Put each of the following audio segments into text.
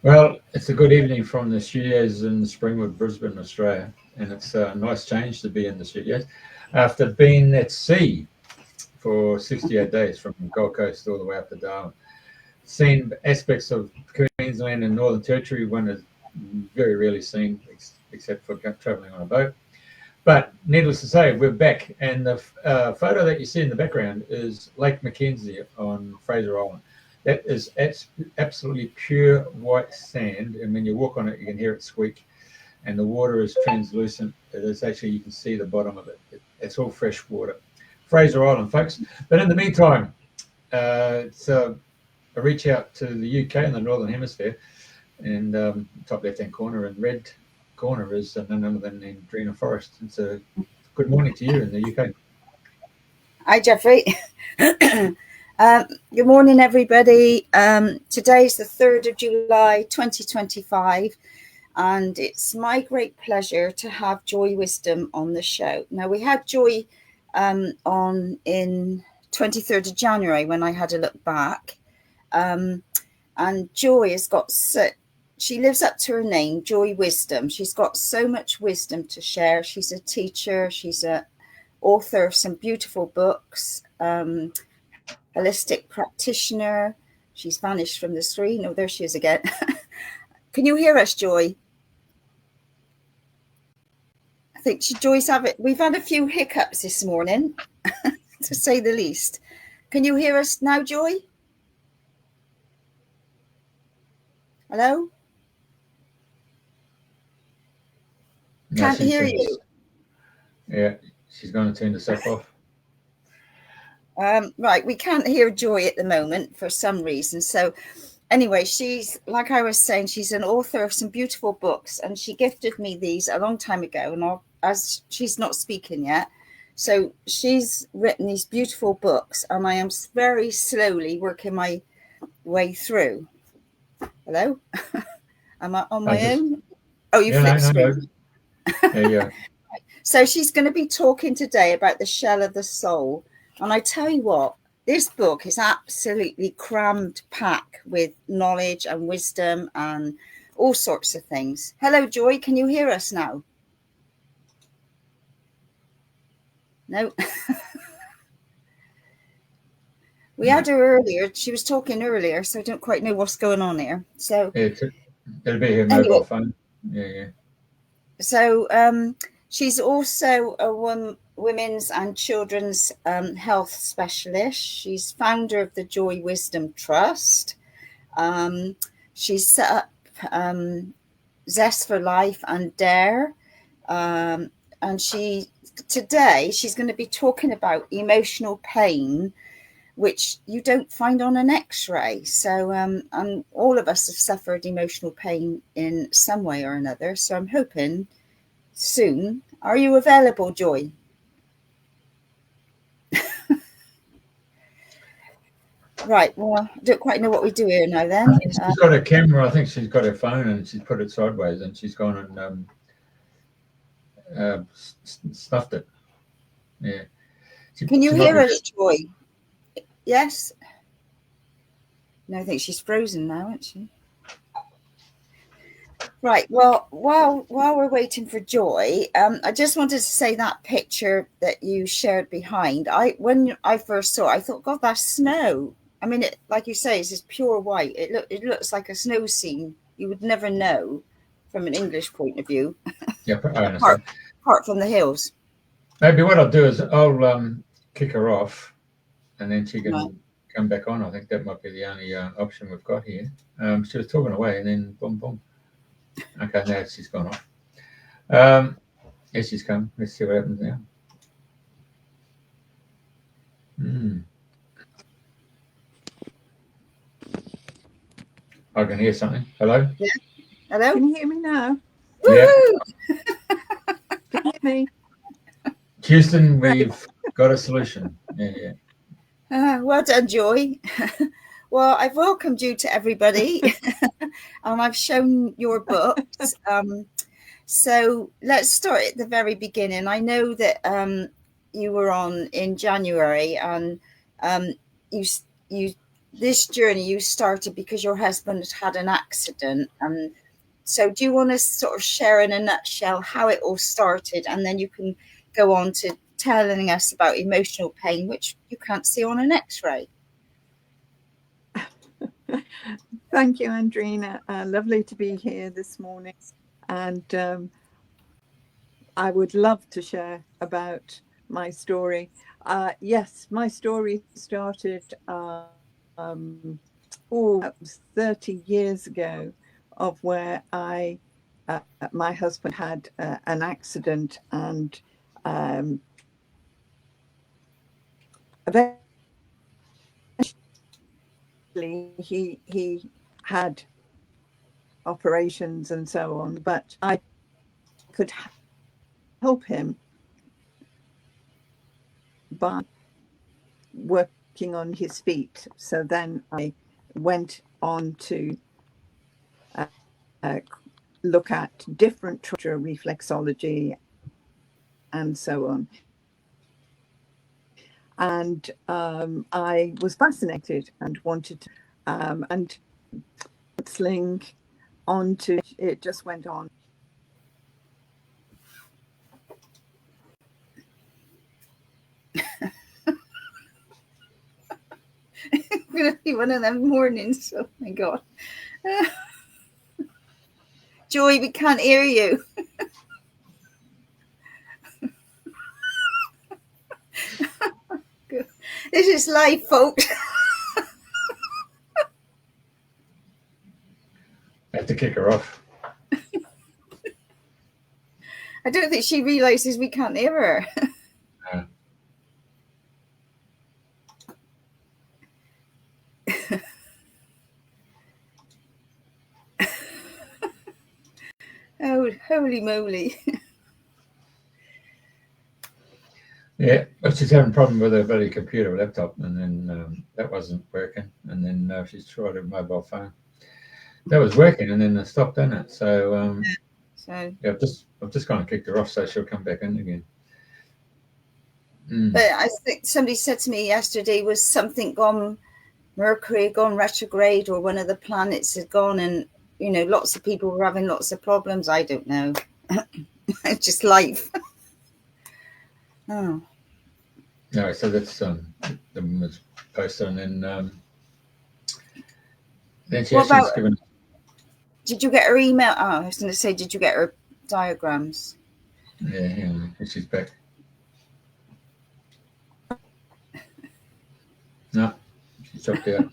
Well, it's a good evening from the studios in Springwood, Brisbane, Australia, and it's a nice change to be in the studios after being at sea for 68 days from Gold Coast all the way up to Darwin. Seen aspects of Queensland and Northern Territory one is very rarely seen, except for travelling on a boat. But needless to say, we're back, and the photo that you see in the background is Lake Mackenzie on Fraser Island. That is absolutely pure white sand, and when you walk on it, you can hear it squeak, and the water is translucent. It is actually, you can see the bottom of it. It's all fresh water. Fraser Island, folks. But in the meantime, it's a reach out to the UK in the Northern Hemisphere, and top left-hand corner and red corner is none other than Andrina Forrest. It's a good morning to you in the UK. Hi, Jeffrey. Good morning, everybody. Today's the 3rd of July, 2025, and it's my great pleasure to have Joy Wisdom on the show. Now, we had Joy on in 23rd of January when I had a look back, and Joy has got she lives up to her name, Joy Wisdom. She's got so much wisdom to share. She's a teacher. She's an author of some beautiful books. Holistic practitioner. She's vanished from the screen. Oh, there she is again. Can you hear us, Joy? I think Joy's we've had a few hiccups this morning, to say the least. Can you hear us now, Joy? Hello? No, Can't hear you. Yeah, she's going to turn the stuff off. Right, we can't hear Joy at the moment for some reason. So anyway, she's, like I was saying, she's an author of some beautiful books, and she gifted me these a long time ago, and as she's not speaking yet, so she's written these beautiful books, and I am very slowly working my way through. Hello? Am I on my own? Oh, you flipped screen. There you go. So she's going to be talking today about the shell of the soul. And I tell you what, this book is absolutely crammed pack with knowledge and wisdom and all sorts of things. Hello, Joy. Can you hear us now? No. We had her earlier. She was talking earlier, so I don't quite know what's going on here. So it'll be her mobile phone. Yeah. So she's also a women's and children's health specialist. She's founder of the Joy Wisdom Trust. She's set up ZEST for Life and D.A.R.E. And today she's going to be talking about emotional pain, which you don't find on an x-ray. So and all of us have suffered emotional pain in some way or another. So I'm hoping soon. Are you available, Joy? Right, well, I don't quite know what we do here now then. She's got a camera. I think she's got her phone and she's put it sideways, and she's gone and stuffed it. Yeah. Can you hear us, Joy? Yes? No, I think she's frozen now, isn't she? Right. Well, while we're waiting for Joy, I just wanted to say that picture that you shared behind. When I first saw it, I thought, God, that's snow. I mean, it, like you say, it's just pure white. It looks like a snow scene. You would never know from an English point of view. Yeah, I understand. Apart from the hills. Maybe what I'll do is I'll kick her off, and then she can come back on. I think that might be the only option we've got here. She was talking away, and then boom, boom. Okay, now she's gone off. Yes, she's come. Let's see what happens now. I can hear something. Hello? Yeah. Hello? Can you hear me now? Yeah. Woohoo! Can you hear me? Houston, we've got a solution. Yeah. Well done, Joy. Well, I've welcomed you to everybody, and I've shown your books. So let's start at the very beginning. I know that you were on in January, and you this journey you started because your husband had an accident. And so, do you want to sort of share in a nutshell how it all started, and then you can go on to telling us about emotional pain, which you can't see on an X-ray. Thank you, Andrina. Lovely to be here this morning. And I would love to share about my story. Yes, my story started 30 years ago, of where my husband had an accident, and eventually he had operations and so on, but I could help him by working on his feet. So then I went on to look at different reflexology and so on. And I was fascinated and wanted to, and counseling onto it just went on. It's gonna be one of them mornings. Oh my god. Joy, we can't hear you. This is live, folks. I have to kick her off. I don't think she realizes we can't hear her. Oh, holy moly. Yeah, but she's having a problem with her bloody computer or laptop, and then that wasn't working, and then she's tried a mobile phone. That was working, and then it stopped, didn't it? So, yeah, I've just kind of kicked her off, so she'll come back in again. But I think somebody said to me yesterday, was something gone, Mercury gone retrograde, or one of the planets had gone, and you know, lots of people were having lots of problems. I don't know. It's just life. Oh. No, so that's the woman's poster, and then she actually given. Did you get her email? Oh, I was going to say, did you get her diagrams? Yeah, she's back. No, she's dropped out.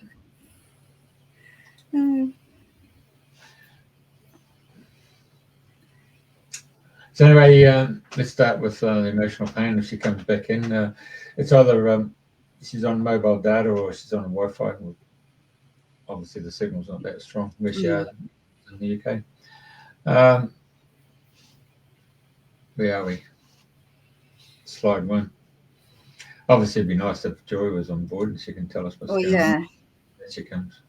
So anyway, let's start with the emotional pain. If she comes back in, it's either she's on mobile data or she's on Wi-Fi. Obviously, the signal's not that strong where she is in the UK. Where are we? Slide 1. Obviously, it'd be nice if Joy was on board and she can tell us what's going on. There she comes.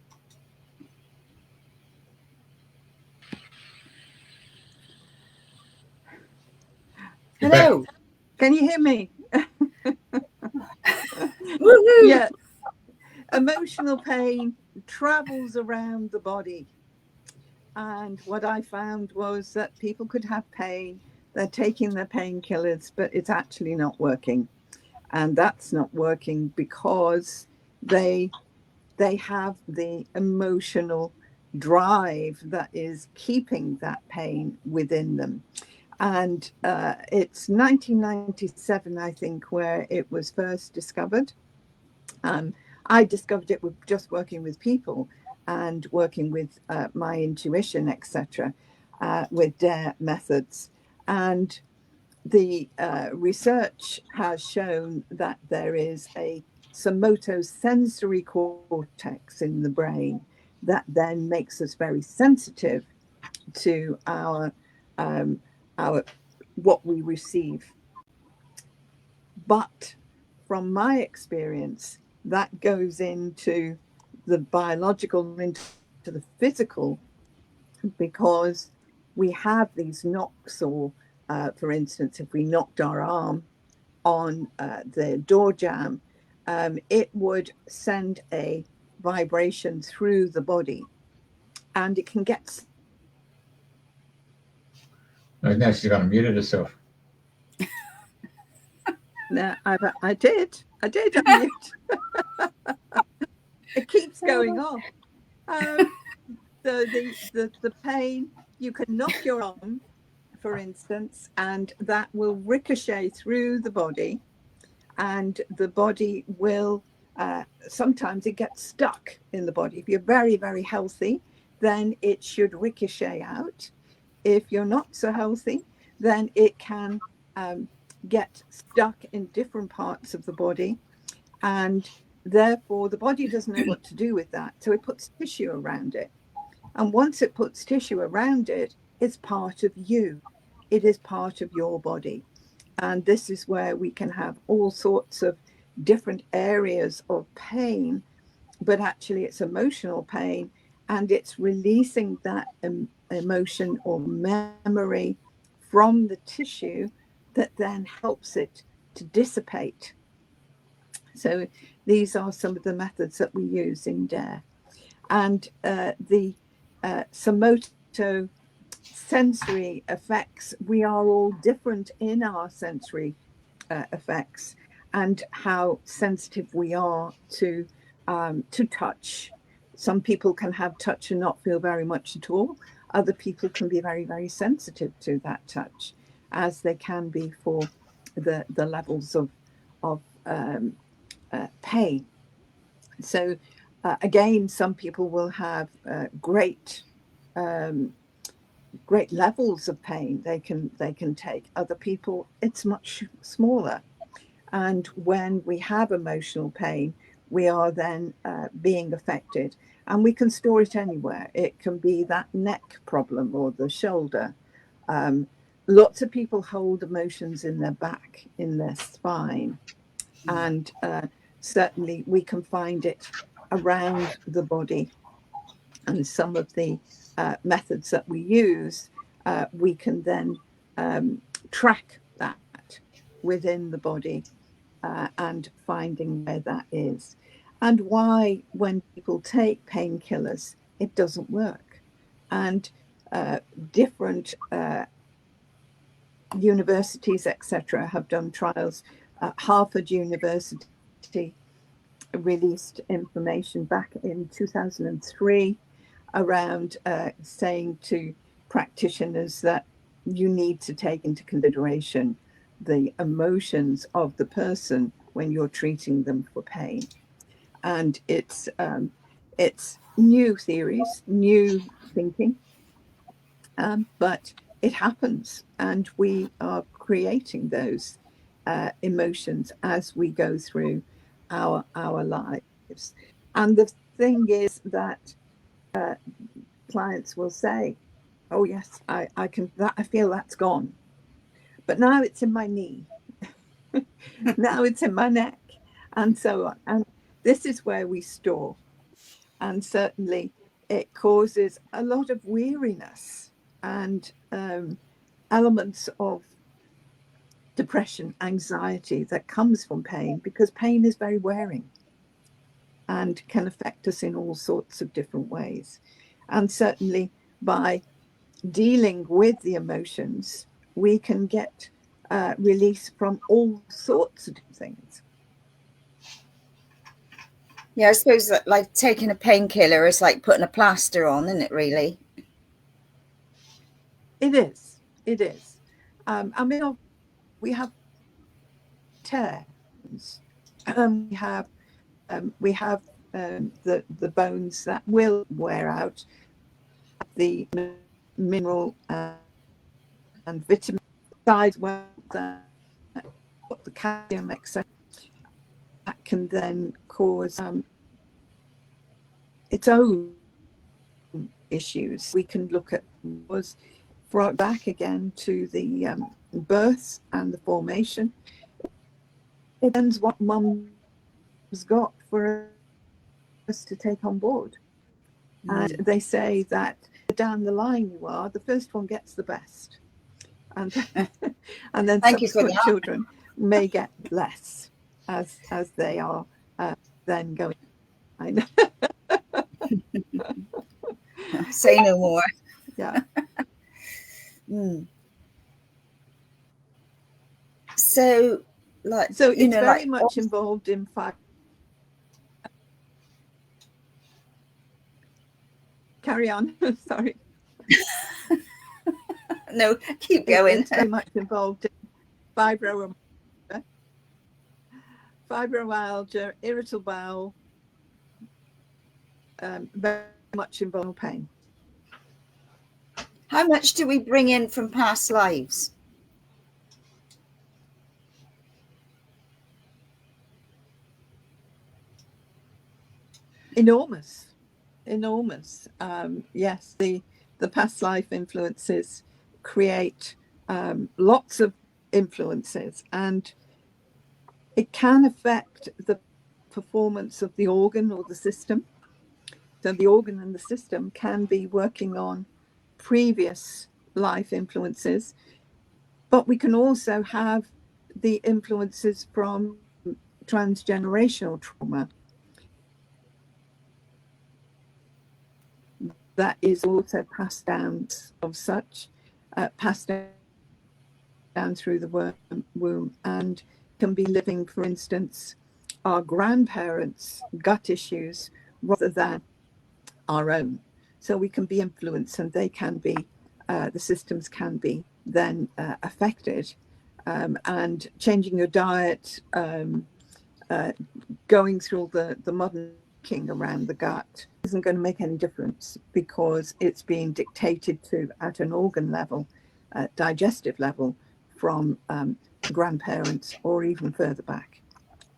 Hello. Can you hear me? Yeah. Emotional pain travels around the body. And what I found was that people could have pain. They're taking their painkillers, but it's actually not working. And that's not working because they have the emotional drive that is keeping that pain within them. And it's 1997, I think, where it was first discovered. I discovered it with just working with people and working with my intuition, etc., with D.A.R.E methods. And the research has shown that there is a somatosensory cortex in the brain that then makes us very sensitive to our what we receive. But from my experience, that goes into the biological, into the physical, because we have these knocks, or for instance, if we knocked our arm on the door jamb, it would send a vibration through the body, and it can get. Oh, now she's going to mute herself. No, I did unmute. It keeps going off. The pain, you can knock your arm, for instance, and that will ricochet through the body, and the body will sometimes it gets stuck in the body. If you're very, very healthy, then it should ricochet out. If you're not so healthy, then it can get stuck in different parts of the body, and therefore the body doesn't know what to do with that, so it puts tissue around it. And once it puts tissue around it, it's part of you. It is part of your body. And this is where we can have all sorts of different areas of pain, but actually it's emotional pain, and it's releasing that emotion or memory from the tissue that then helps it to dissipate. So these are some of the methods that we use in D.A.R.E. And the somato sensory effects, we are all different in our sensory effects and how sensitive we are to touch. Some people can have touch and not feel very much at all. Other people can be very, very sensitive to that touch, as they can be for the levels of pain. So again, some people will have great levels of pain they can take. Other people, it's much smaller. And when we have emotional pain, we are then being affected, and we can store it anywhere. It can be that neck problem or the shoulder. Lots of people hold emotions in their back, in their spine, and certainly we can find it around the body. And some of the methods that we use, we can then track that within the body and finding where that is, and why when people take painkillers, it doesn't work. And different universities, etc., have done trials. Harvard University released information back in 2003 around saying to practitioners that you need to take into consideration the emotions of the person when you're treating them for pain. And it's new theories, new thinking, but it happens, and we are creating those emotions as we go through our lives. And the thing is that clients will say, "Oh yes, I can. I feel that's gone, but now it's in my knee, now it's in my neck," and so on. And this is where we store, and certainly it causes a lot of weariness and elements of depression, anxiety that comes from pain, because pain is very wearing and can affect us in all sorts of different ways. And certainly by dealing with the emotions, we can get release from all sorts of things. Yeah, I suppose that like taking a painkiller is like putting a plaster on, isn't it, really? It is. It is. I mean, we have tears. We have the bones that will wear out, the mineral and vitamin sides, well, the calcium, etc. That can then cause its own issues. We can look at was brought back again to the birth and the formation. It depends what mum's got for us to take on board. And they say that down the line you are, the first one gets the best. And and then subsequent children may get less as they are then going. I know. Say no more. Yeah. So, like, so it's very like, much involved in Carry on. Sorry. No, keep going. It's very much involved in fibromyalgia, irritable bowel, very much involved in pain. How much do we bring in from past lives? Enormous. Yes, the past life influences create lots of influences, and it can affect the performance of the organ or the system. So the organ and the system can be working on previous life influences, but we can also have the influences from transgenerational trauma. That is also passed down of such, passed down through the womb, and can be living, for instance, our grandparents' gut issues rather than our own. So we can be influenced, and they can be, the systems can be then affected. And changing your diet, going through the modern thinking around the gut isn't going to make any difference, because it's being dictated to at an organ level, digestive level, from grandparents or even further back.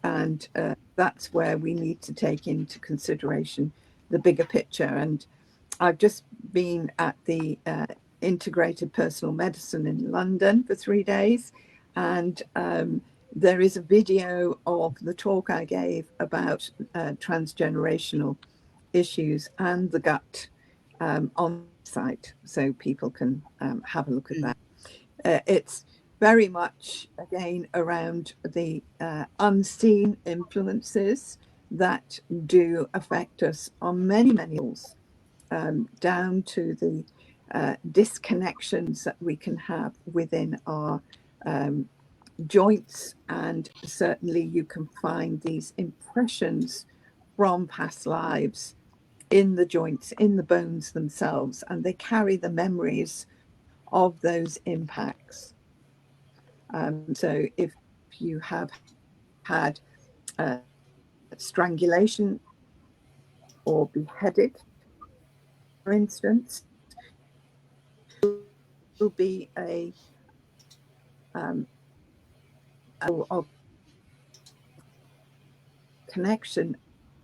And that's where we need to take into consideration the bigger picture. And I've just been at the Integrated Personal Medicine in London for 3 days, and there is a video of the talk I gave about transgenerational issues and the gut on the site, so people can have a look at that. It's very much, again, around the unseen influences that do affect us on many levels, down to the disconnections that we can have within our joints, and certainly you can find these impressions from past lives in the joints, in the bones themselves, and they carry the memories of those impacts. So if you have had strangulation or beheaded, for instance, will be a of connection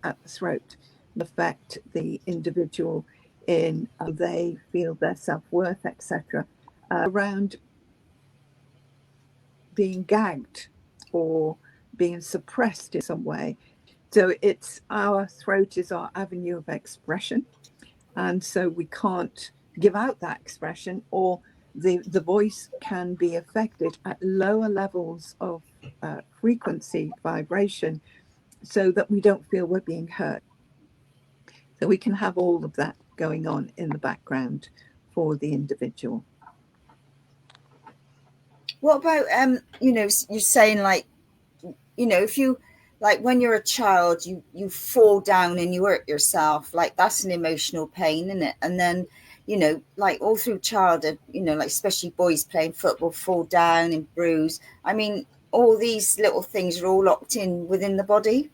at the throat, affect the individual in how they feel their self-worth, etc., around being gagged or being suppressed in some way. So it's, our throat is our avenue of expression, and so we can't give out that expression, or the voice can be affected at lower levels of frequency, vibration, so that we don't feel we're being heard. So we can have all of that going on in the background for the individual. What about you're saying, like, if you, like, when you're a child, you fall down and you hurt yourself, like, that's an emotional pain, isn't it? And then like all through childhood, like especially boys playing football, fall down and bruise. I mean, all these little things are all locked in within the body.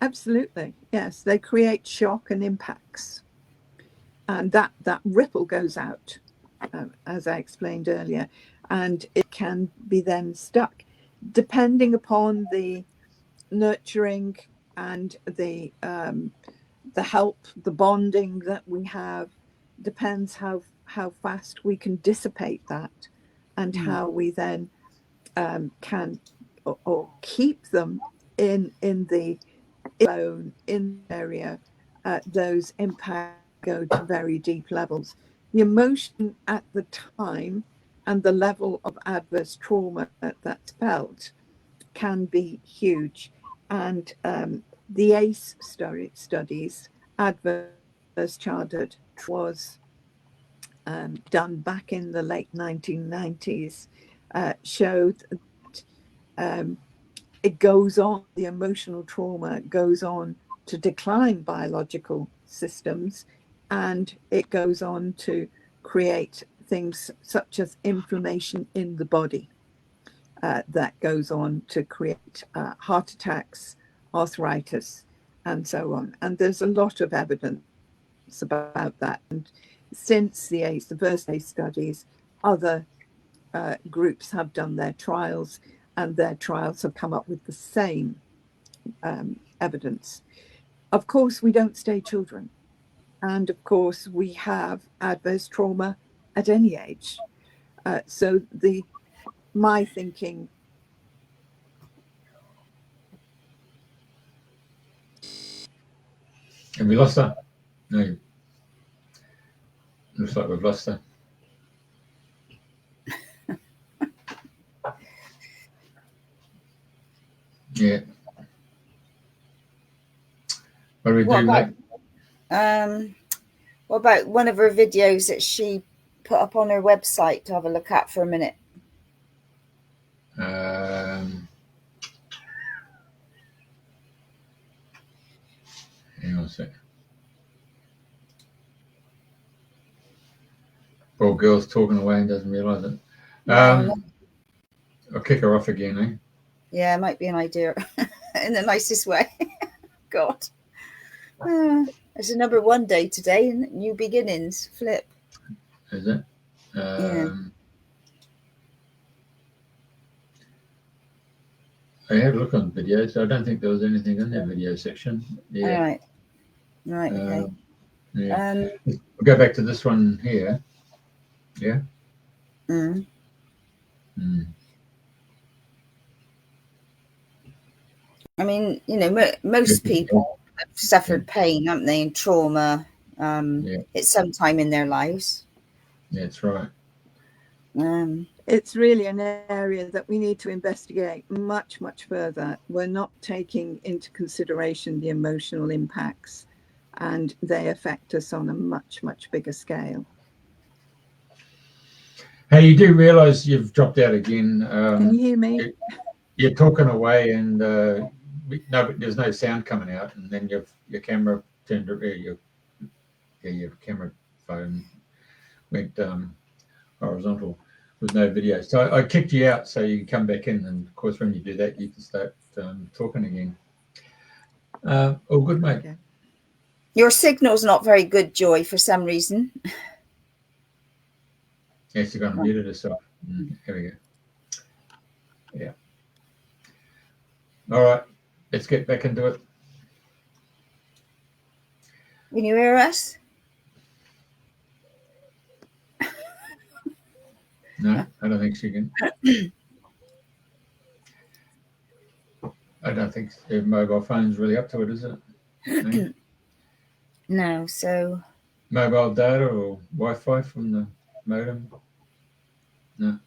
Absolutely, yes. They create shock and impacts, and that ripple goes out, as I explained earlier, and it can be then stuck, depending upon the nurturing and the help, the bonding that we have depends how fast we can dissipate that, and how we then can or keep them in the zone, in the area. Those impacts go to very deep levels. The emotion at the time and the level of adverse trauma that's felt can be huge. And the ACE studies, adverse childhood, was done back in the late 1990s, showed that it goes on, the emotional trauma goes on to decline biological systems, and it goes on to create things such as inflammation in the body that goes on to create heart attacks, arthritis, and so on. And there's a lot of evidence about that. And since the first ACE studies, other groups have done their trials, and their trials have come up with the same evidence. Of course, we don't stay children. And of course, we have adverse trauma at any age. So my thinking. Have we lost her? No. Looks like we've lost her. Yeah. What do we do, mate? What about one of her videos that she put up on her website to have a look at for a minute? Hang on a sec. Poor girl's talking away and doesn't realise it. I'll kick her off again, eh? Yeah, it might be an idea in the nicest way. God. It's a number 1 day today, new beginnings, flip. Is it? Yeah. I had a look on videos. I don't think there was anything in their video section. Yeah. All right. Right, okay. Yeah. We'll go back to this one here. Yeah. I mean, most people have suffered pain, haven't they, and trauma at some time in their lives. Yeah, that's right. It's really an area that we need to investigate much, much further. We're not taking into consideration the emotional impacts, and they affect us on a much, much bigger scale. Hey, you do realise you've dropped out again. Can you hear me? You're talking away, and no, there's no sound coming out, and then your camera turned your camera phone went horizontal with no video. So I kicked you out so you can come back in, and of course when you do that you can start talking again. All good, mate. Okay. Your signal's not very good, Joy, for some reason. Yes, you've got to mute herself. Here we go. Yeah. All right, let's get back into it. Can you hear us? No, I don't think she can. I don't think the mobile phone's really up to it, is it? No? No, so... Mobile data or Wi-Fi from the modem? No.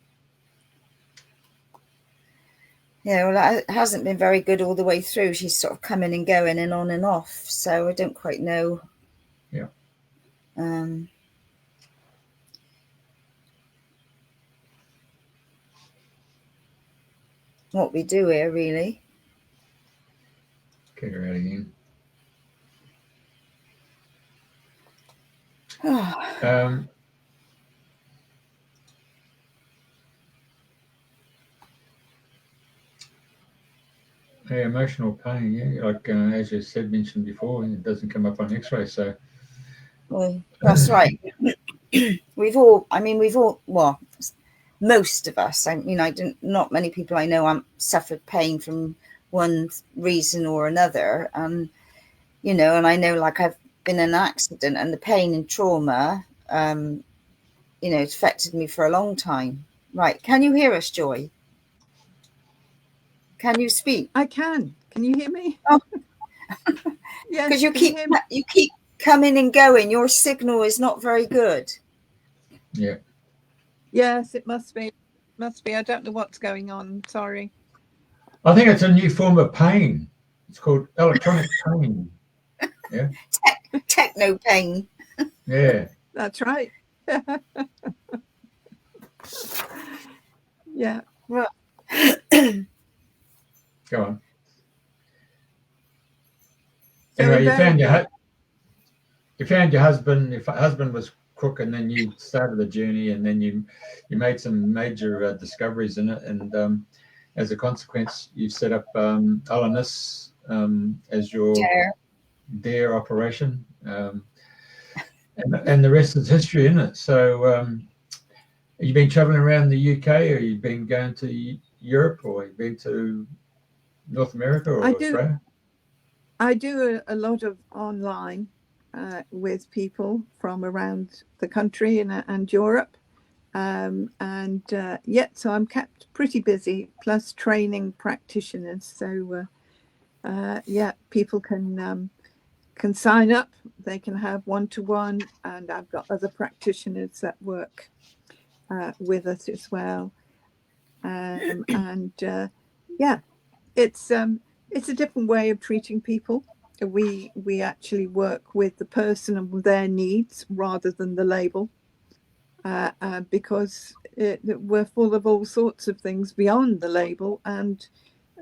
Yeah, well, it hasn't been very good all the way through. She's sort of coming and going and on and off, so I don't quite know. Yeah. What we do here, really. Kick her out again. Yeah, emotional pain, yeah, like as you said, mentioned before, it doesn't come up on X-ray, so. Well, that's right. We've all, well, most of us, not many people I know suffered pain from one reason or another. And, you know, and I know, like, I've been in an accident, and the pain and trauma, you know, it's affected me for a long time. Right. Can you hear us, Joy? Can you speak? I can. Can you hear me? Oh. Yes. Because you keep coming and going. Your signal is not very good. Yeah. Yes, it must be. Must be. I don't know what's going on. Sorry. I think it's a new form of pain. It's called electronic pain. Yeah. Techno pain. Yeah. That's right. Yeah. Right. Go on. So Anyway, you found your husband. Your husband was crook, and then you started the journey, and then you made some major discoveries in it, and as a consequence, you set up Alanis as your D.A.R.E operation, and the rest is history, isn't it? So, you've been traveling around the UK, or you've been going to Europe, or you've been to North America or Australia? I do a lot of online with people from around the country and Europe. So I'm kept pretty busy, plus training practitioners. So, people can sign up. They can have one-to-one, and I've got other practitioners that work with us as well. It's a different way of treating people. We actually work with the person and their needs rather than the label, because we're full of all sorts of things beyond the label, and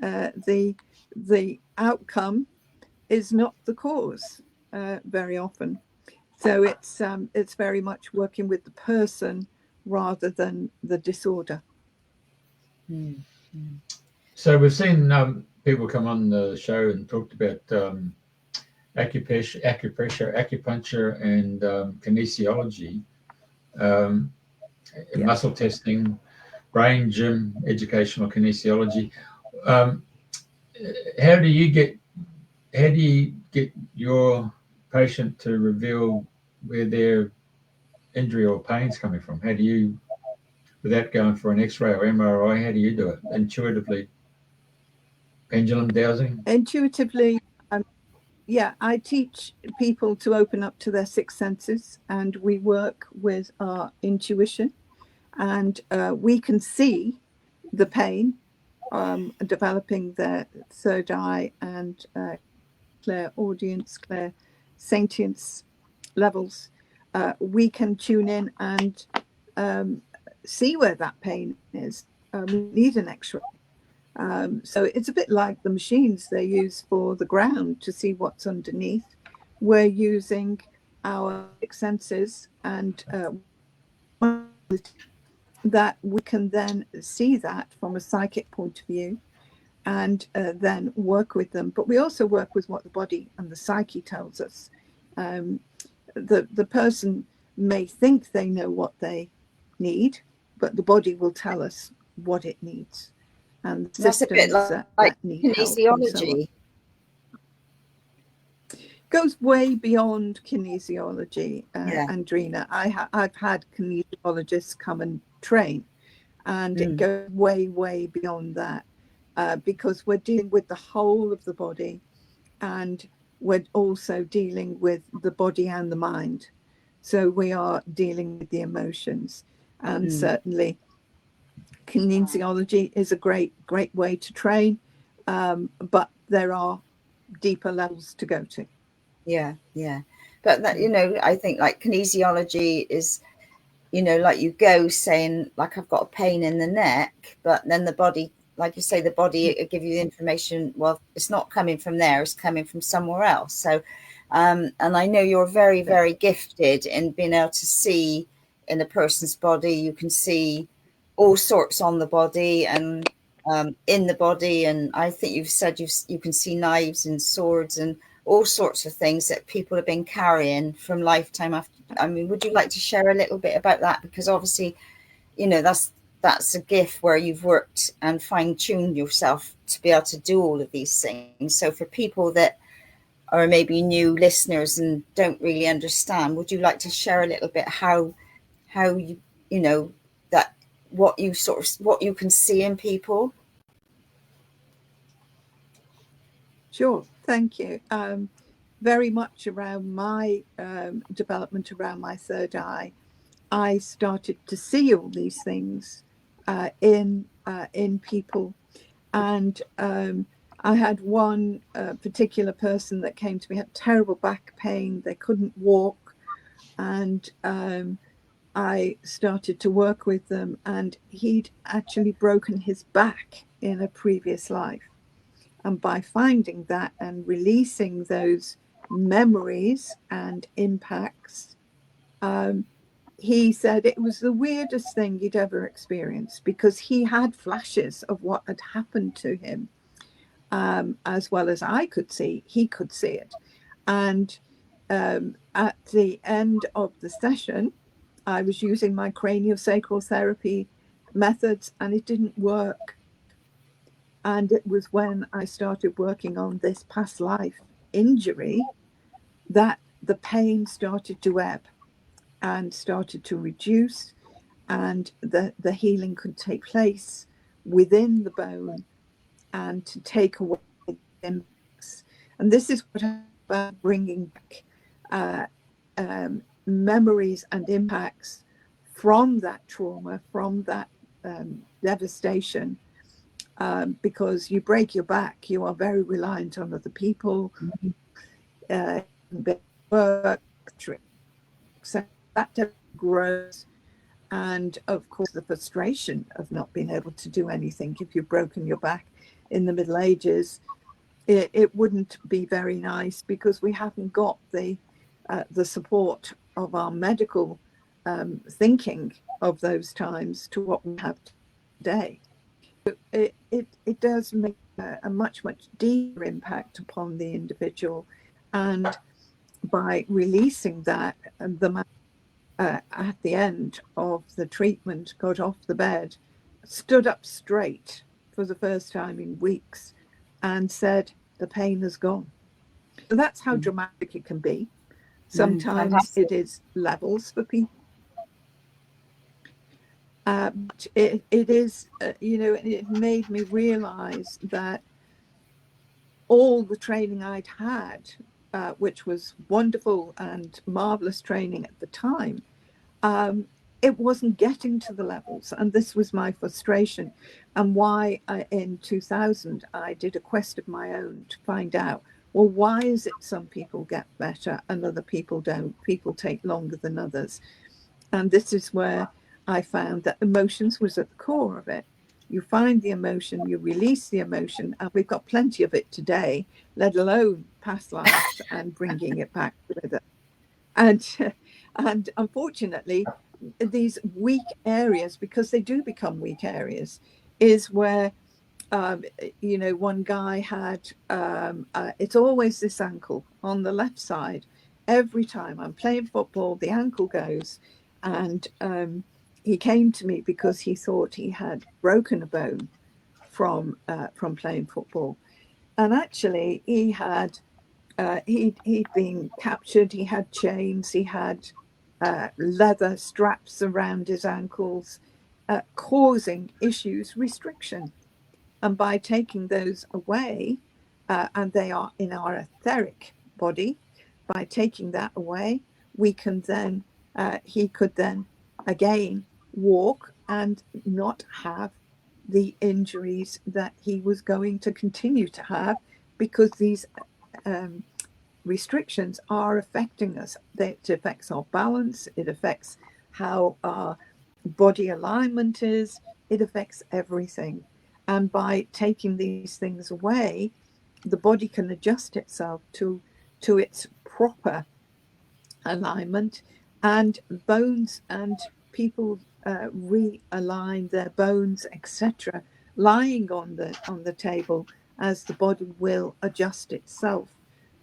the outcome is not the cause very often. So it's very much working with the person rather than the disorder. Mm-hmm. So we've seen people come on the show and talked about acupuncture, and kinesiology, muscle testing, brain gym, educational kinesiology. How do you get your patient to reveal where their injury or pain's coming from? How do you, without going for an X-ray or MRI, how do you do it intuitively? Pendulum dowsing? Intuitively, I teach people to open up to their six senses, and we work with our intuition, and we can see the pain developing their third eye and clairaudience, clairsentience levels. We can tune in and see where that pain is. We need an X-ray. So it's a bit like the machines they use for the ground to see what's underneath. We're using our senses, and that we can then see that from a psychic point of view, and then work with them. But we also work with what the body and the psyche tells us. The person may think they know what they need, but the body will tell us what it needs. And that's a bit like kinesiology. Goes way beyond kinesiology, Andrina. I've had kinesiologists come and train, and it goes way beyond that, because we're dealing with the whole of the body, and we're also dealing with the body and the mind. So we are dealing with the emotions, and certainly kinesiology is a great way to train, but there are deeper levels to go to. But that, you know, I think like kinesiology is, you know, like you go saying like I've got a pain in the neck, but then the body, like you say, the body will give you the information, well, it's not coming from there, it's coming from somewhere else. So and I know you're very gifted in being able to see in a person's body. You can see all sorts on the body and in the body, and I think you've said you can see knives and swords and all sorts of things that people have been carrying from lifetime after. I mean, would you like to share a little bit about that? Because obviously, you know, that's that's a gift where you've worked and fine-tuned yourself to be able to do all of these things. So for people that are maybe new listeners and don't really understand, would you like to share a little bit how you know that what you can see in people? Sure, thank you. Very much around my development around my third eye, I started to see all these things in people, and I had one particular person that came to me, had terrible back pain, they couldn't walk, and I started to work with them, and he'd actually broken his back in a previous life. And by finding that and releasing those memories and impacts, he said it was the weirdest thing he'd ever experienced, because he had flashes of what had happened to him. As well as I could see, he could see it. And at the end of the session, I was using my craniosacral therapy methods, and it didn't work. And it was when I started working on this past life injury that the pain started to ebb and started to reduce, and the healing could take place within the bone and to take away the impacts. And this is what I'm about, bringing back memories and impacts from that trauma, from that devastation. Because you break your back, you are very reliant on other people, work, so that grows. And of course, the frustration of not being able to do anything. If you've broken your back in the Middle Ages, it wouldn't be very nice, because we haven't got the support of our medical thinking of those times to what we have today. It does make a much deeper impact upon the individual, and by releasing that, the man at the end of the treatment got off the bed, stood up straight for the first time in weeks, and said the pain is gone. So that's how dramatic it can be. Sometimes it is levels for people. But it is, it made me realize that all the training I'd had, which was wonderful and marvelous training at the time, it wasn't getting to the levels. And this was my frustration, and why in 2000 I did a quest of my own to find out, well, why is it some people get better and other people don't? People take longer than others. And this is where I found that emotions was at the core of it. You find the emotion, you release the emotion, and we've got plenty of it today, let alone past lives and bringing it back with us. And unfortunately, these weak areas, because they do become weak areas, is where, one guy had, it's always this ankle on the left side. Every time I'm playing football, the ankle goes. And he came to me because he thought he had broken a bone from playing football. And actually, he had he'd been captured. He had chains. He had leather straps around his ankles, causing issues, restriction. And by taking those away, and they are in our etheric body, by taking that away, we can then, he could then again walk and not have the injuries that he was going to continue to have, because these restrictions are affecting us. It affects our balance, it affects how our body alignment is, it affects everything. And by taking these things away, the body can adjust itself to its proper alignment, and bones and people realign their bones, etc., lying on the table, as the body will adjust itself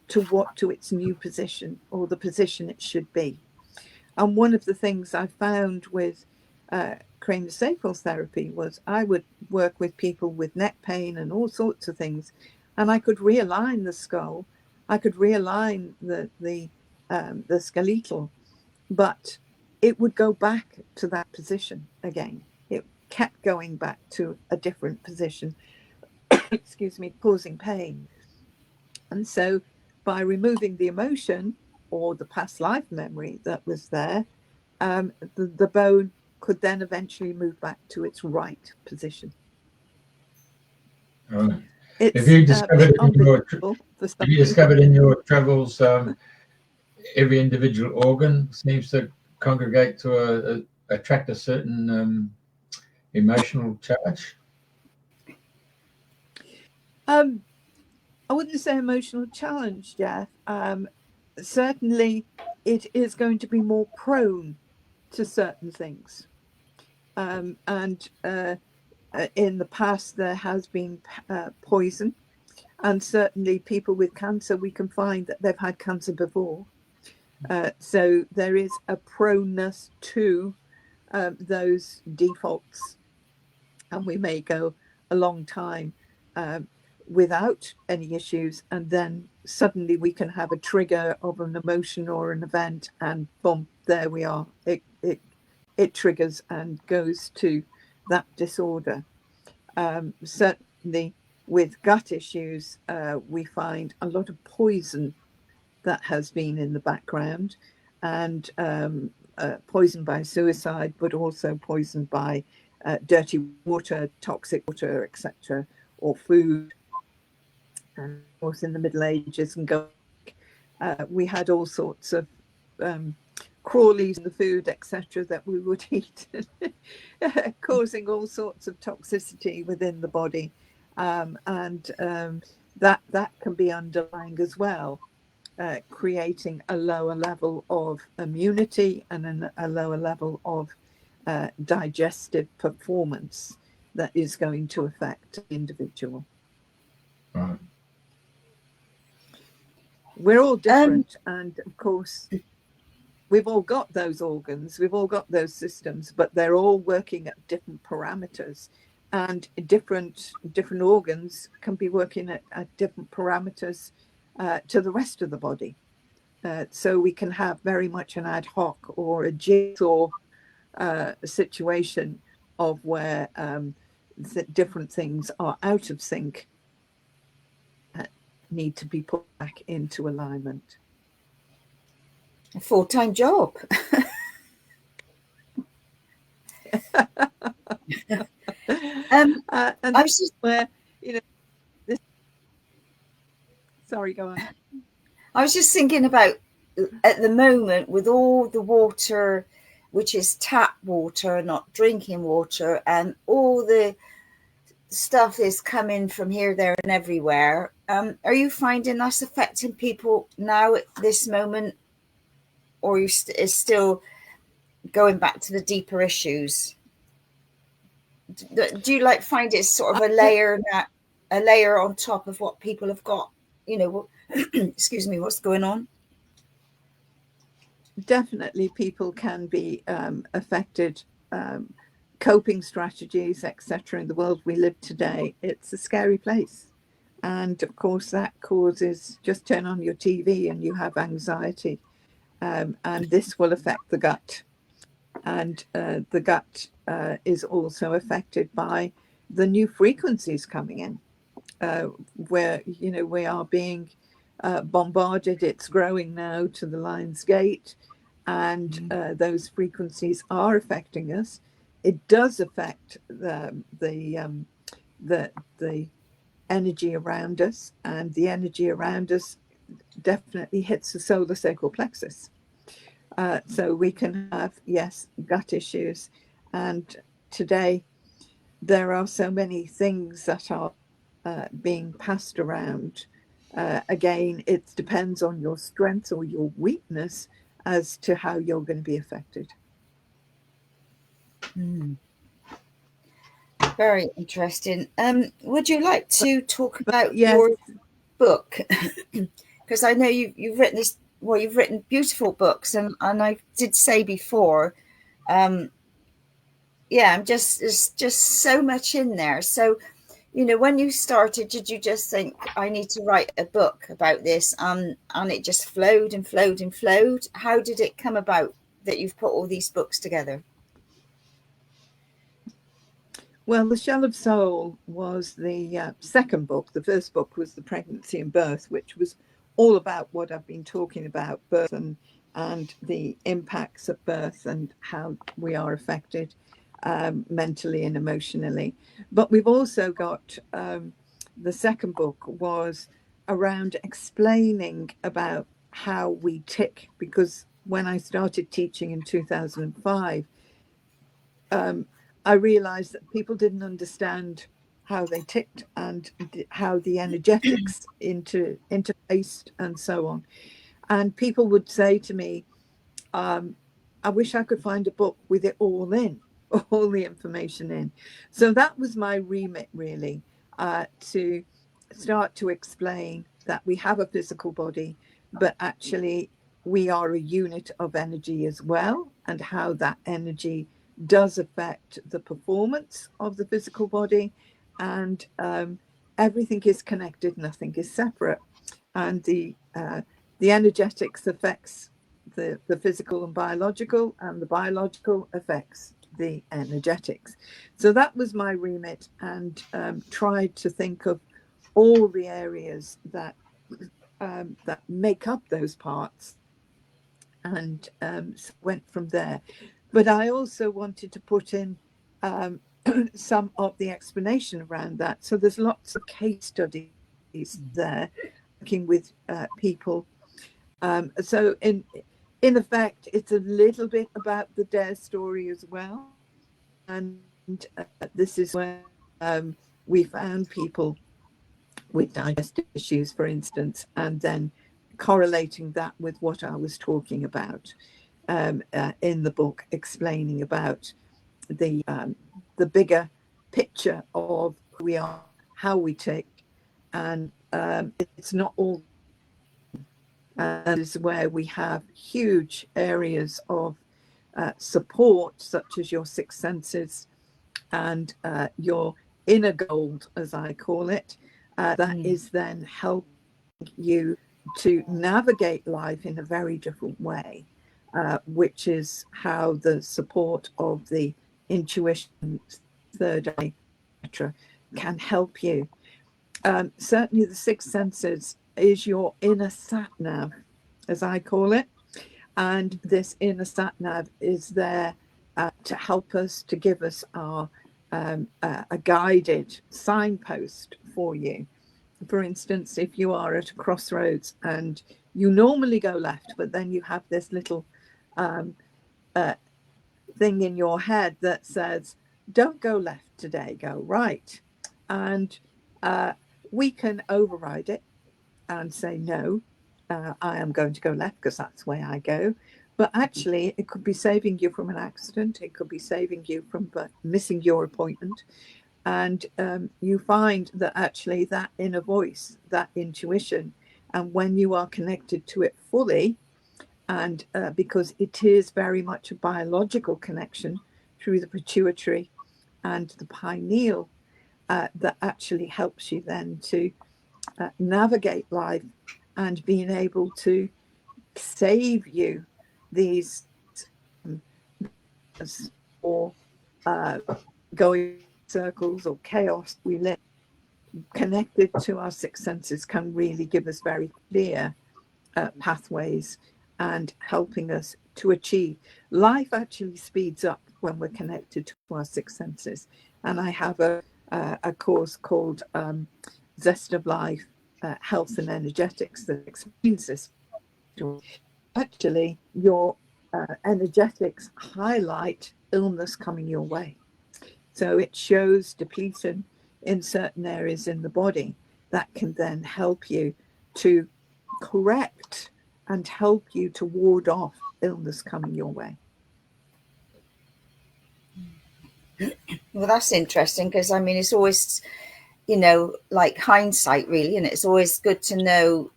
to its new position, or the position it should be. And one of the things I found with craniosacral therapy was I would work with people with neck pain and all sorts of things, and I could realign the skull, I could realign the skeletal, but it would go back to that position again. It kept going back to a different position, excuse me, causing pain. And so by removing the emotion or the past life memory that was there, the bone could then eventually move back to its right position. Right. It's Have you discovered in your travels every individual organ seems to congregate to attract a certain emotional charge? I wouldn't say emotional challenge, Jeff. Certainly, it is going to be more prone to certain things. And in the past, there has been poison. And certainly, people with cancer, we can find that they've had cancer before. So there is a proneness to those defaults. And we may go a long time without any issues, and then suddenly we can have a trigger of an emotion or an event, and boom, there we are. It triggers and goes to that disorder. Certainly with gut issues, we find a lot of poison that has been in the background, and poison by suicide, but also poison by dirty water, toxic water, etc., or food. And of course, in the Middle Ages and we had all sorts of crawlies in the food, etc., that we would eat, causing all sorts of toxicity within the body, and that can be underlying as well, creating a lower level of immunity and a lower level of digestive performance that is going to affect the individual. Right. We're all different, and of course we've all got those organs, we've all got those systems, but they're all working at different parameters, and different organs can be working at different parameters to the rest of the body. So we can have very much an ad hoc or a jigsaw situation of where different things are out of sync, need to be put back into alignment. A full-time job. And I was just, where, sorry, go on. I was just thinking about, at the moment, with all the water, which is tap water, not drinking water, and all the stuff is coming from here, there, and everywhere. Are you finding that's affecting people now at this moment, or is still going back to the deeper issues? Do you find it sort of a layer on top of what people have got? Excuse me, what's going on? Definitely, people can be affected. Coping strategies, etc. In the world we live today, it's a scary place, and of course that causes, just turn on your TV and you have anxiety, and this will affect the gut, and the gut is also affected by the new frequencies coming in, where we are being bombarded. It's growing now to the Lion's Gate, and those frequencies are affecting us. It does affect the energy around us, and the energy around us definitely hits the solar sacral plexus. So we can have, yes, gut issues. And today there are so many things that are being passed around. Again, it depends on your strength or your weakness as to how you're going to be affected. Very interesting. Would you like to talk about your book? Because I know you've written this. Well, you've written beautiful books, and I did say before, yeah, there's just so much in there. So, when you started, did you just think, I need to write a book about this? And it just flowed and flowed and flowed. How did it come about that you've put all these books together? Well, The Shell of Soul was the second book. The first book was The Pregnancy and Birth, which was all about what I've been talking about, birth and the impacts of birth and how we are affected mentally and emotionally. But we've also got the second book was around explaining about how we tick, because when I started teaching in 2005, I realized that people didn't understand how they ticked and how the energetics interlaced and so on. And people would say to me, I wish I could find a book with it all in, all the information in. So that was my remit, really, to start to explain that we have a physical body, but actually we are a unit of energy as well, and how that energy does affect the performance of the physical body. And everything is connected, nothing is separate. And the energetics affects the physical and the biological affects the energetics. So that was my remit, and tried to think of all the areas that make up those parts, and so went from there. But I also wanted to put in some of the explanation around that. So there's lots of case studies there, working with people. So in effect, it's a little bit about the D.A.R.E story as well. And this is where we found people with digestive issues, for instance, and then correlating that with what I was talking about in the book, explaining about the bigger picture of who we are, how we tick, and it's not all. Is where we have huge areas of support, such as your six senses and your inner gold, as I call it, that is then helping you to navigate life in a very different way, which is how the support of the intuition, third eye, etc., can help you. Certainly the six senses is your inner sat nav, as I call it. And this inner sat nav is there to help us, to give us our a guided signpost for you. For instance, if you are at a crossroads and you normally go left, but then you have this little thing in your head that says, don't go left today, go right. And we can override it and say, no, I am going to go left because that's the way I go. But actually, it could be saving you from an accident. It could be saving you from missing your appointment. And you find that actually that inner voice, that intuition, and when you are connected to it fully, and because it is very much a biological connection through the pituitary and the pineal, that actually helps you then to navigate life and being able to save you these or going circles or chaos we live. Connected to our six senses can really give us very clear pathways and helping us to achieve. Life actually speeds up when we're connected to our six senses. And I have a course called ZEST of Life, Health and Energetics, that explains this. Actually, your energetics highlight illness coming your way. So it shows depletion in certain areas in the body that can then help you to correct and help you to ward off illness coming your way. Well, that's interesting, because I mean, it's always, like hindsight, really, and it's always good to know,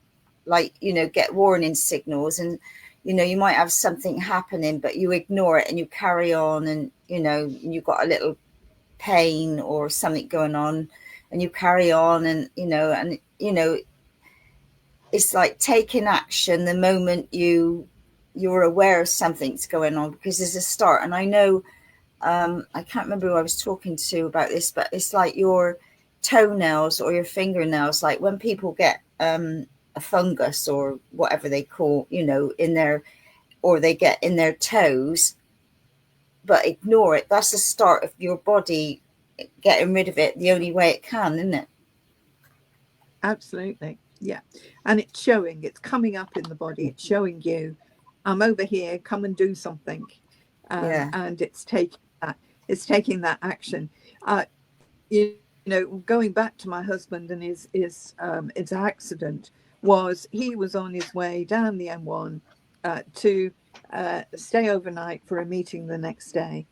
like, get warning signals. And you know, you might have something happening, but you ignore it and you carry on, and, you know, you've got a little pain or something going on and you carry on, and, you know, it's like taking action the moment you're aware of something's going on, because there's a start. And I know, I can't remember who I was talking to about this, but it's like your toenails or your fingernails, like when people get a fungus or whatever they call, you know, in their, or they get in their toes, but ignore it. That's the start of your body getting rid of it the only way it can, isn't it? Absolutely. Yeah. And it's showing, it's coming up in the body. It's showing you, I'm over here, come and do something. And it's taking that action. You know, going back to my husband and his accident, was he was on his way down the M1 to stay overnight for a meeting the next day.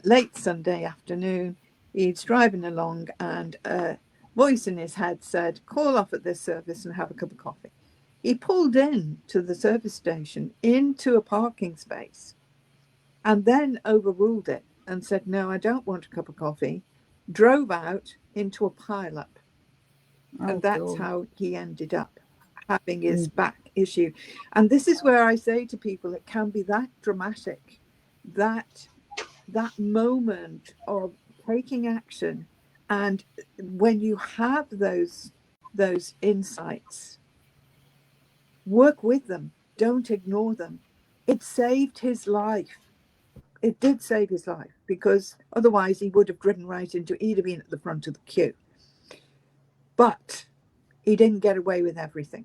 Late Sunday afternoon, he's driving along, and a voice in his head said, call off at this service and have a cup of coffee. He pulled in to the service station into a parking space and then overruled it and said, no, I don't want a cup of coffee. Drove out into a pile-up. And that's how he ended up having his back issue. And this is where I say to people, it can be that dramatic, that moment of taking action. And when you have those insights, work with them, don't ignore them. It saved his life. It did save his life, because otherwise he would have driven right into, he'd have been at the front of the queue. But he didn't get away with everything.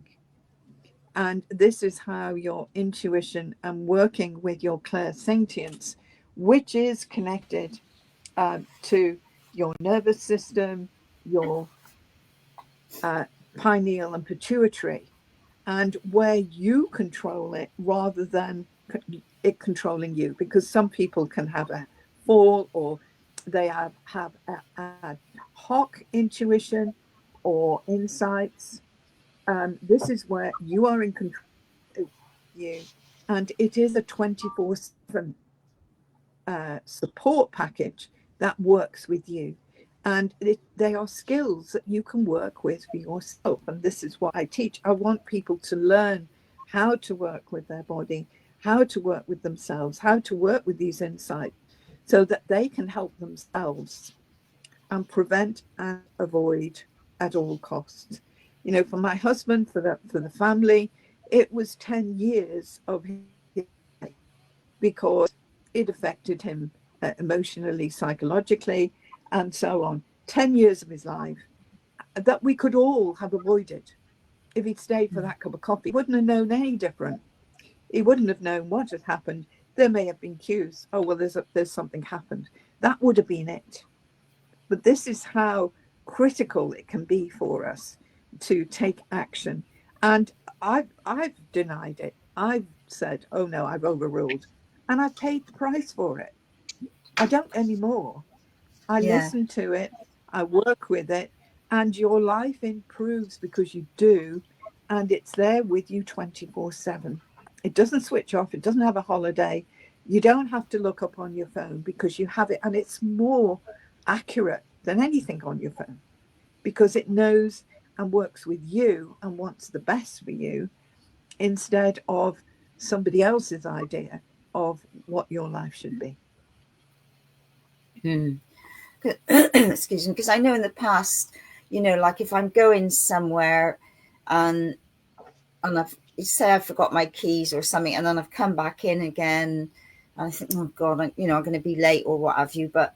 And this is how your intuition and working with your clairsentience, which is connected to your nervous system, your pineal and pituitary, and where you control it rather than it controlling you. Because some people can have a fall, or they have a hoc intuition or insights. This is where you are in control of you, and it is a 24/7 support package that works with you. And they are skills that you can work with for yourself. And this is what I teach. I want people to learn how to work with their body, how to work with themselves, how to work with these insights, so that they can help themselves and prevent and avoid at all costs. You know, for my husband, for the family, it was 10 years of his life, because it affected him emotionally, psychologically, and so on. 10 years of his life that we could all have avoided if he'd stayed for that cup of coffee. He wouldn't have known any different. He wouldn't have known what had happened. There may have been cues. Oh, well, there's something happened. That would have been it. But this is how critical it can be for us to take action. And I've denied it. I've said, oh no, I've overruled. And I've paid the price for it. I don't anymore. I listen to it, I work with it, and your life improves because you do, and it's there with you 24/7. It doesn't switch off, it doesn't have a holiday. You don't have to look up on your phone because you have it, and it's more accurate than anything on your phone because it knows and works with you and wants the best for you instead of somebody else's idea of what your life should be. Excuse me, because I know in the past, you know, like if I'm going somewhere and I forgot my keys or something, and then I've come back in again and I think, oh God, I'm going to be late or what have you, but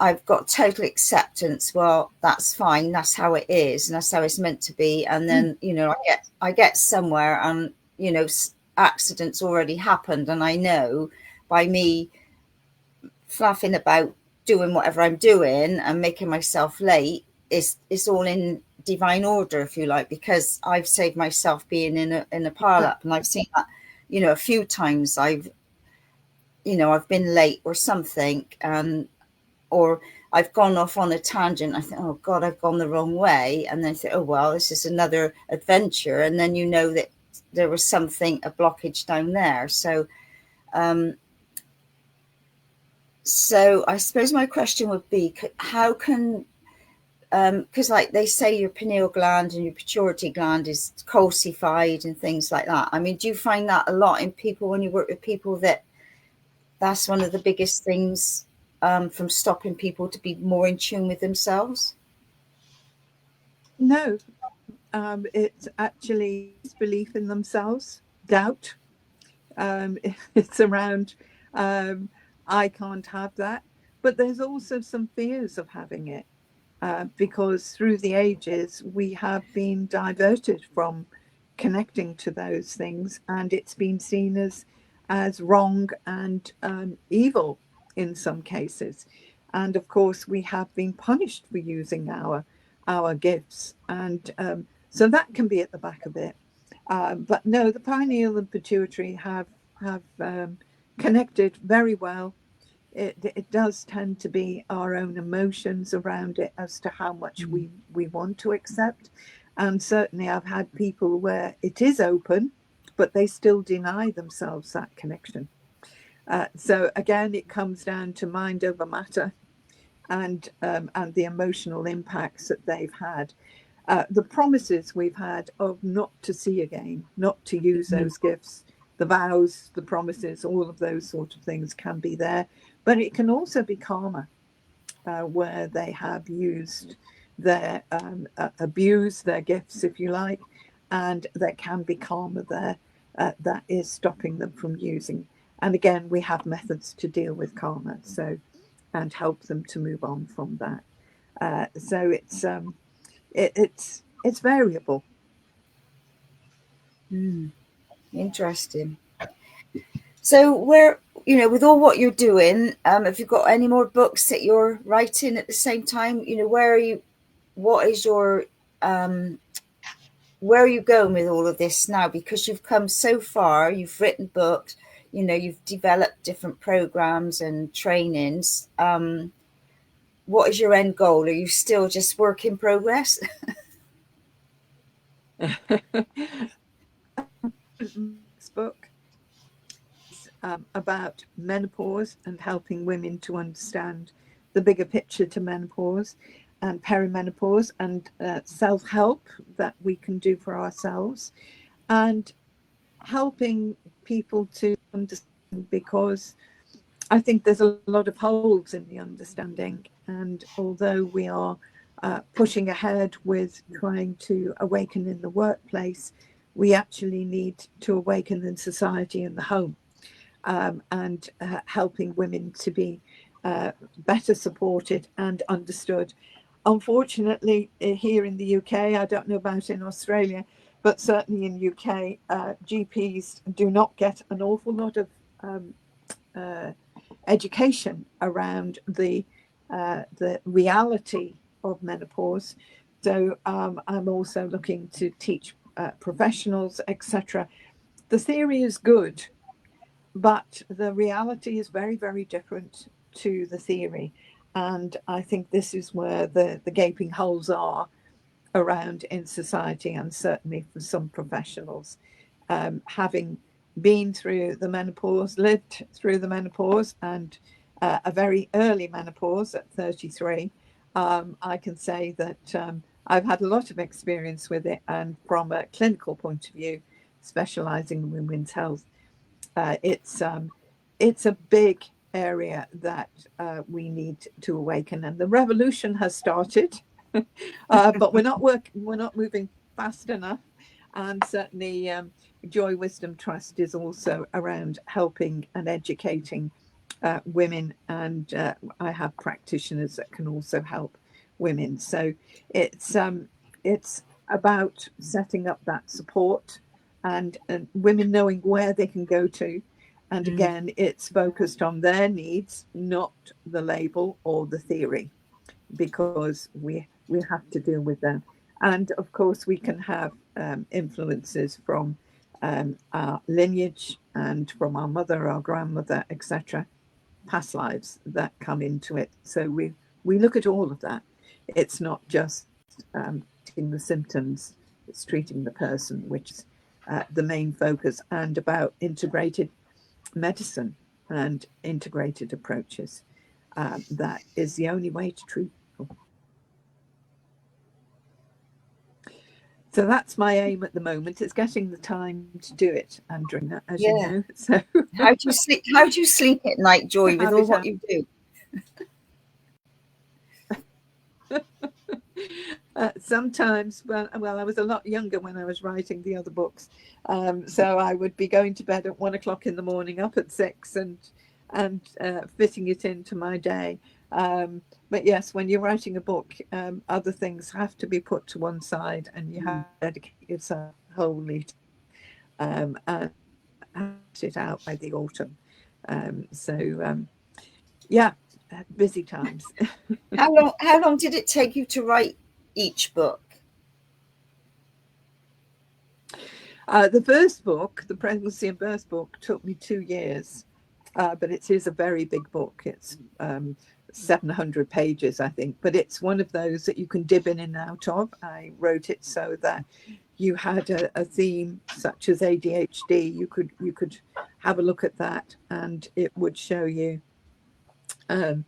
I've got total acceptance. Well, that's fine. That's how it is. And that's how it's meant to be. And then, you know, I get somewhere and, you know, accidents already happened. And I know by me fluffing about doing whatever I'm doing and making myself late, it's all in divine order, if you like, because I've saved myself being in a pile up. And I've seen that, you know, a few times I've been late or something, or I've gone off on a tangent. I think, oh God, I've gone the wrong way. And then I think, oh, well, this is another adventure. And then you know that there was something, a blockage down there. So so I suppose my question would be, how can, because like they say your pineal gland and your pituitary gland is calcified and things like that. I mean, do you find that a lot in people when you work with people, that that's one of the biggest things from stopping people to be more in tune with themselves? No, it's actually belief in themselves, doubt. It's around, I can't have that. But there's also some fears of having it, because through the ages, we have been diverted from connecting to those things, and it's been seen as wrong and evil in some cases. And of course, we have been punished for using our gifts, and so that can be at the back of it. But no, the pineal and pituitary have connected very well. It does tend to be our own emotions around it as to how much we want to accept. And certainly I've had people where it is open, but they still deny themselves that connection. So again, it comes down to mind over matter, and the emotional impacts that they've had. The promises we've had of not to see again, not to use those gifts, the vows, the promises, all of those sort of things can be there. But it can also be karma, where they have used their, abused their gifts, if you like, and there can be karma there that is stopping them from using. And again, we have methods to deal with karma, so, and help them to move on from that. So it's variable. Interesting. So where, you know, with all what you're doing, have you got any more books that you're writing at the same time? You know, where are you, what is your, where are you going with all of this now? Because you've come so far, you've written books, you know, you've developed different programs and trainings. What is your end goal? Are you still just work in progress? This book is about menopause and helping women to understand the bigger picture to menopause and perimenopause, and self-help that we can do for ourselves, and helping people to understand, because I think there's a lot of holes in the understanding. And although we are pushing ahead with trying to awaken in the workplace, we actually need to awaken in society and the home, and helping women to be better supported and understood. Unfortunately, here in the UK, I don't know about in Australia, but certainly in UK, GPs do not get an awful lot of education around the reality of menopause. So I'm also looking to teach professionals, etc. The theory is good, but the reality is very, very different to the theory. And I think this is where the gaping holes are around in society, and certainly for some professionals. Having been through the menopause, lived through the menopause, and a very early menopause at 33, I can say that I've had a lot of experience with it. And from a clinical point of view, specializing in women's health, it's a big area that we need to awaken, and the revolution has started, but we're not moving fast enough. And certainly, Joy Wisdom Trust is also around helping and educating women, and I have practitioners that can also help women. So it's about setting up that support, and women knowing where they can go to. And again, it's focused on their needs, not the label or the theory, because we have to deal with them. And of course, we can have influences from our lineage and from our mother, our grandmother, etc., past lives that come into it. So we look at all of that. It's not just treating the symptoms, it's treating the person, which is the main focus, and about integrated medicine and integrated approaches. That is the only way to treat people. So that's my aim at the moment. It's getting the time to do it, Andrina, as you know. So how do you sleep? How do you sleep at night, Joy, with all what you do? Sometimes, well, I was a lot younger when I was writing the other books, so I would be going to bed at 1 o'clock in the morning, up at 6, and fitting it into my day. But yes, when you're writing a book, other things have to be put to one side, and you have to dedicate yourself wholly and hash it out by the autumn. Yeah, busy times. How long did it take you to write each book? The first book, the pregnancy and birth book, took me 2 years, but it is a very big book. It's 700 pages, I think, but it's one of those that you can dip in and out of. I wrote it so that you had a theme such as ADHD. You could have a look at that, and it would show you the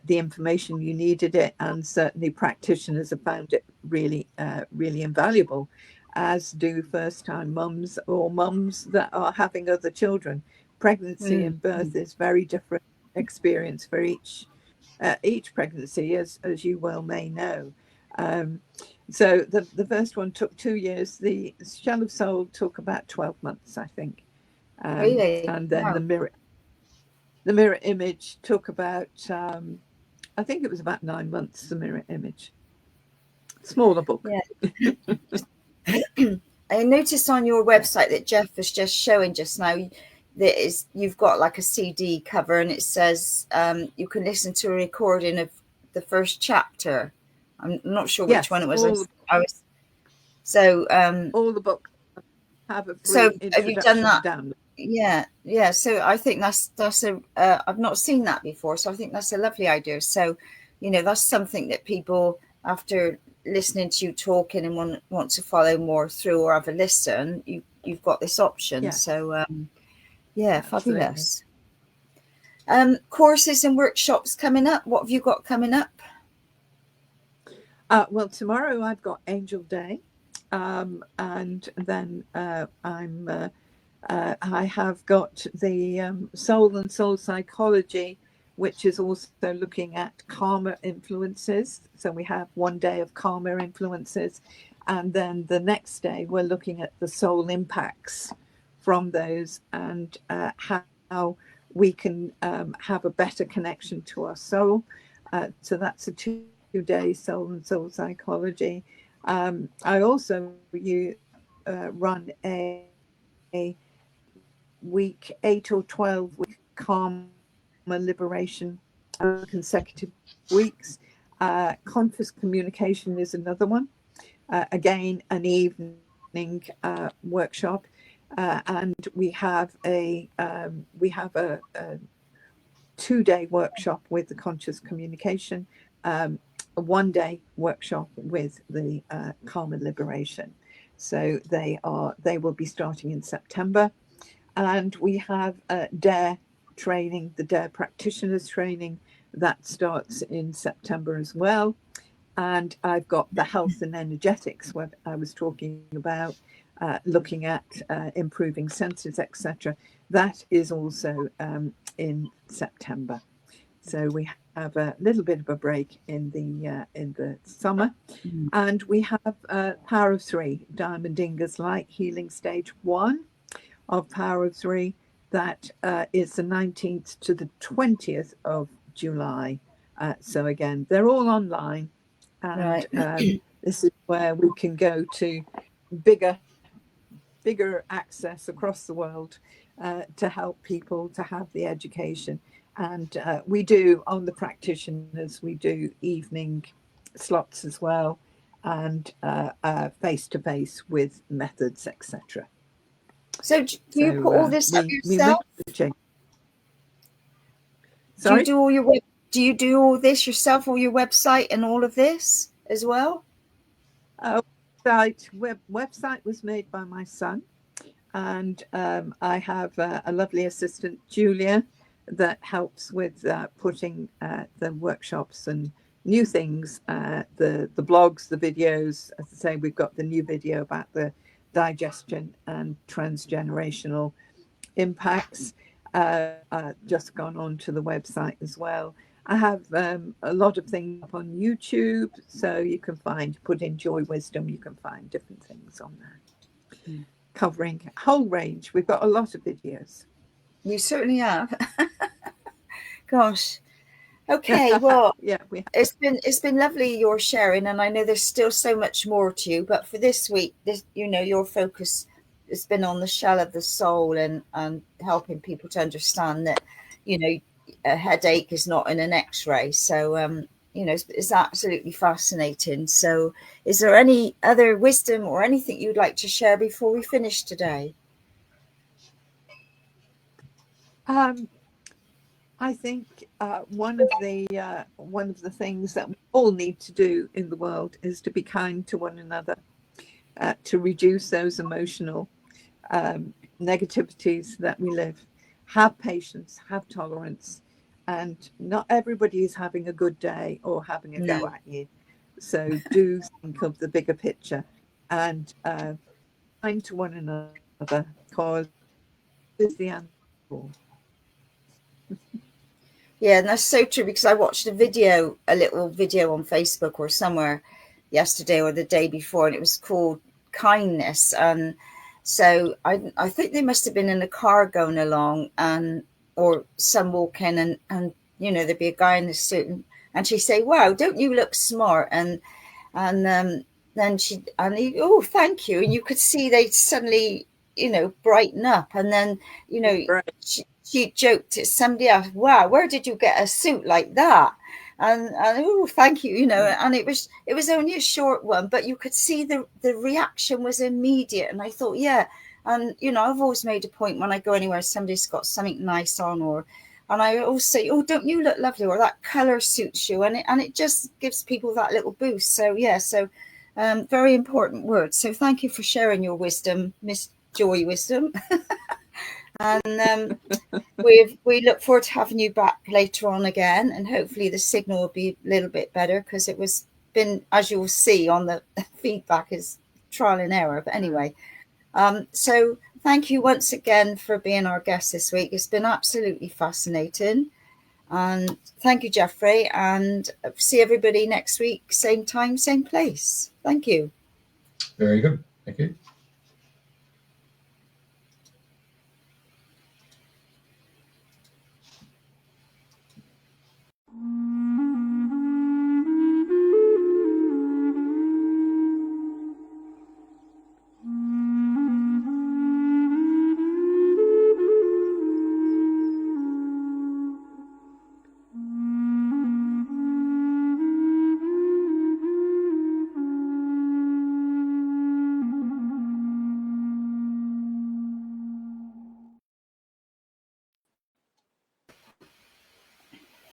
information you needed it, and certainly practitioners have found it really, really invaluable, as do first-time mums or mums that are having other children. Pregnancy and birth is very different experience for each pregnancy, as you well may know. So the first one took 2 years. The Shell of Soul took about 12 months, I think. Really? And then Wow. the mirror image took about, I think it was about 9 months, the mirror image. Smaller book. Yeah. I noticed on your website that Jeff was just showing just now that you've got like a CD cover, and it says you can listen to a recording of the first chapter. I'm not sure which one it was. So all the books have a free so introduction. Have you done that? Download. Yeah. So I think that's I've not seen that before. So I think that's a lovely idea. So, that's something that people, after listening to you talking and want to follow more through or have a listen, you've got this option. Yeah. So fabulous. Courses and workshops coming up. What have you got coming up? Well, tomorrow I've got Angel Day, and then I have got the Soul and Soul Psychology, which is also looking at karma influences. So we have 1 day of karma influences, and then the next day we're looking at the soul impacts from those, and how we can have a better connection to our soul. So that's a 2-day Soul and Soul Psychology. I also run a week 8 or 12 week karma liberation, consecutive weeks. Conscious communication is another one. Again, an evening workshop, and we have a 2-day workshop with the conscious communication, a 1-day workshop with the karma liberation. So they will be starting in September. And we have D.A.R.E training, the D.A.R.E practitioners training, that starts in September as well. And I've got the health and energetics, what I was talking about, looking at improving senses, etc. That is also in September. So we have a little bit of a break in the summer, and we have Power of 3, Diamond Inga's Light Healing Stage 1 of Power of 3. That is the 19th to the 20th of July. So again, they're all online, and this is where we can go to bigger access across the world to help people to have the education. And we do, on the practitioners, we do evening slots as well, and face-to-face with methods, etc. So do you put all this up yourself? Sorry? Do you do all this yourself, or your website and all of this as well? Website was made by my son. And I have a lovely assistant, Julia, that helps with putting the workshops and new things, the blogs, the videos. As I say, we've got the new video about the digestion and transgenerational impacts. Just gone on to the website as well. I have a lot of things up on YouTube, so you can put in Joy Wisdom, you can find different things on there, covering a whole range. We've got a lot of videos. You certainly have. Gosh. Okay, well, yeah, it's been lovely your sharing, and I know there's still so much more to you, but for this week, your focus has been on the shell of the soul and helping people to understand that, a headache is not in an X-ray. So, it's absolutely fascinating. So, is there any other wisdom or anything you'd like to share before we finish today? I think one of the things that we all need to do in the world is to be kind to one another, to reduce those emotional negativities that we live. Have patience, have tolerance, and not everybody is having a good day or having a go at you. So do think of the bigger picture and kind to one another, because it's the answer. Yeah, and that's so true, because I watched a little video on Facebook or somewhere yesterday or the day before, and it was called Kindness. And so I think they must have been in a car going along, or some walking, and there'd be a guy in a suit, and she'd say, "Wow, don't you look smart?" And then he, "Oh, thank you," and you could see they suddenly brighten up, and then Right. she joked at somebody else, "Wow, where did you get a suit like that?" And oh, thank you, and it was only a short one, but you could see the reaction was immediate. And I thought, yeah, and I've always made a point when I go anywhere, somebody's got something nice on, and I always say, "Oh, don't you look lovely?" or "That color suits you," and it just gives people that little boost. So yeah, very important words. So thank you for sharing your wisdom, Miss Joy Wisdom. And we look forward to having you back later on again, and hopefully the signal will be a little bit better, because it was been, as you'll see on the feedback, is trial and error. But anyway, so thank you once again for being our guest this week. It's been absolutely fascinating, and thank you, Jeffrey, and see everybody next week, same time, same place. Thank you. Very good. Thank you.